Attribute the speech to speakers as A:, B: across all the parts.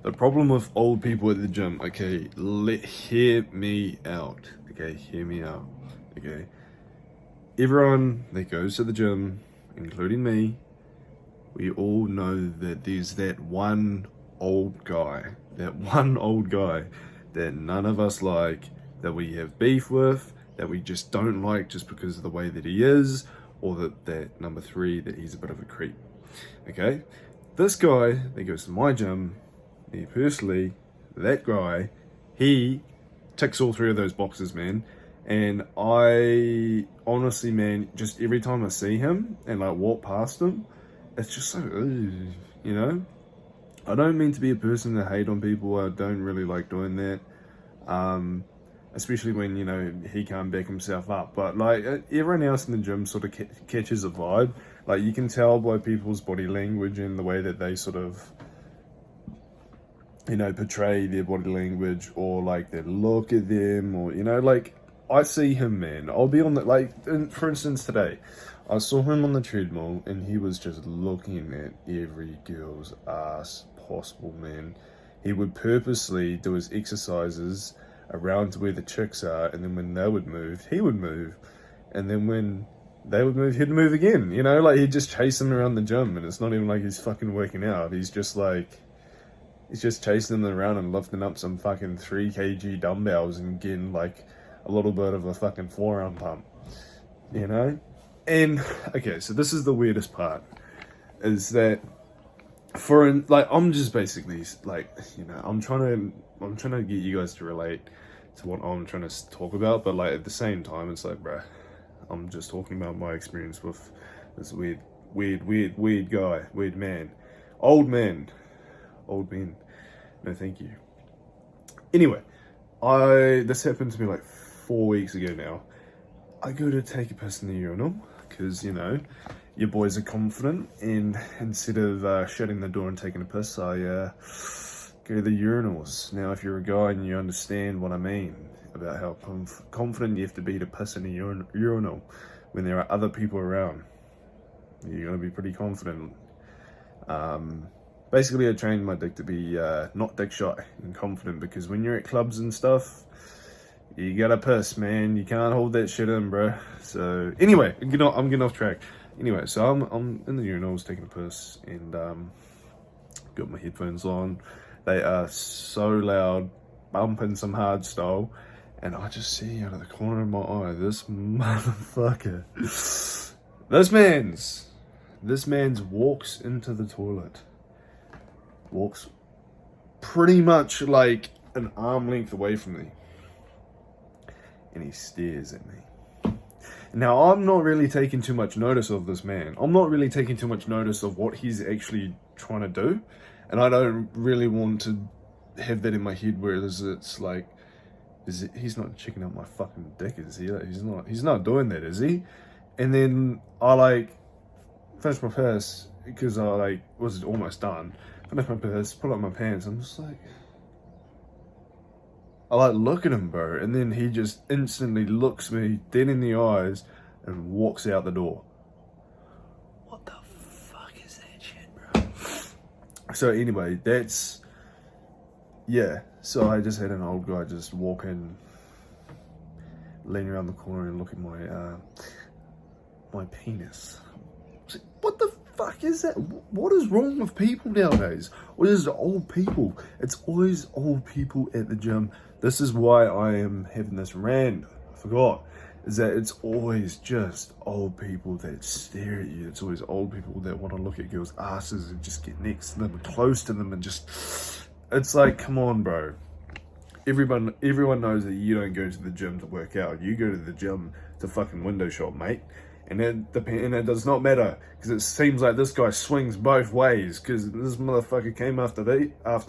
A: The problem with old people at the gym, okay, hear me out, okay, hear me out, okay. Everyone that goes to the gym, including me, we all know that there's that one old guy, that none of us like, that we have beef with, that we just don't like just because of the way that he is, or that number three, that he's a bit of a creep, okay? This guy that goes to my gym, me personally, that guy, he ticks all three of those boxes, man. And I honestly, man, just every time I see him and like walk past him, it's just so, you know? I don't mean to be a person to hate on people. I don't really like doing that. Especially when, you know, he can't back himself up. But like everyone else in the gym sort of catches a vibe. Like you can tell by people's body language and the way that they sort of, you know, portray their body language, or like they look at them, or, you know, like I see him, man. I'll be on the, like, for instance, today, I saw him on the treadmill and he was just looking at every girl's ass possible, man. He would purposely do his exercises around to where the chicks are, and then when they would move, he would move. And then when they would move, he'd move again, you know? Like, he'd just chase them around the gym, and it's not even like he's fucking working out. He's just like, he's just chasing them around and lifting up some fucking 3 kg dumbbells and getting like a little bit of a fucking forearm pump, you know? And okay, so this is the weirdest part, is that like, I'm just basically like, you know, I'm trying to get you guys to relate to what I'm trying to talk about, but like at the same time, it's like, bruh, I'm just talking about my experience with this weird guy, weird man, old men. No, thank you. Anyway, this happened to me like 4 weeks ago now. I go to take a piss in the urinal because, you know, your boys are confident, and instead of shutting the door and taking a piss, I go to the urinals. Now, if you're a guy and you understand what I mean about how confident you have to be to piss in a urinal when there are other people around, you're going to be pretty confident. Basically, I trained my dick to be not dick shy and confident, because when you're at clubs and stuff, you gotta piss, man. You can't hold that shit in, bro. So anyway, I'm getting off track. Anyway, so I'm in the urinals taking a piss, and got my headphones on. They are so loud, bumping some hard style, and I just see out of the corner of my eye this motherfucker. This man's walks into the toilet. Walks pretty much like an arm length away from me, and he stares at me. Now, I'm not really taking too much notice of this man. I'm not really taking too much notice of what he's actually trying to do, and I don't really want to have that in my head where it's like, he's not checking out my fucking dick, is he? Like, he's not doing that, is he? And then I like finish my piss, because I like was almost done. Finish my piss, pull up my pants. I'm just like, I like look at him, bro, and then he just instantly looks me dead in the eyes and walks out the door. What the fuck is that shit, bro? So anyway, yeah. So I just had an old guy just walk in, lean around the corner and look at my penis. Like, what the fuck is that? What is wrong with people nowadays? What is old people? It's always old people at the gym. This is why I am having this rant. I forgot. Is that it's always just old people that stare at you. It's always old people that want to look at girls' asses and just get next to them and close to them and just... It's like, come on, bro. Everyone knows that you don't go to the gym to work out. You go to the gym to fucking window shop, mate. And it does not matter, because it seems like this guy swings both ways, because this motherfucker came after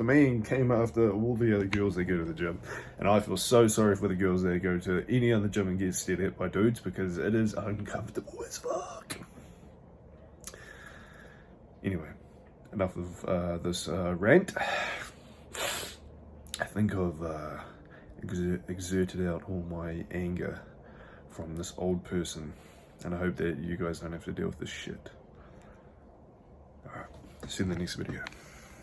A: me and came after all the other girls that go to the gym. And I feel so sorry for the girls that go to any other gym and get stared at by dudes, because it is uncomfortable as fuck. Anyway, enough of this rant. I think I've exerted out all my anger from this old person. And I hope that you guys don't have to deal with this shit. Alright, see you in the next video.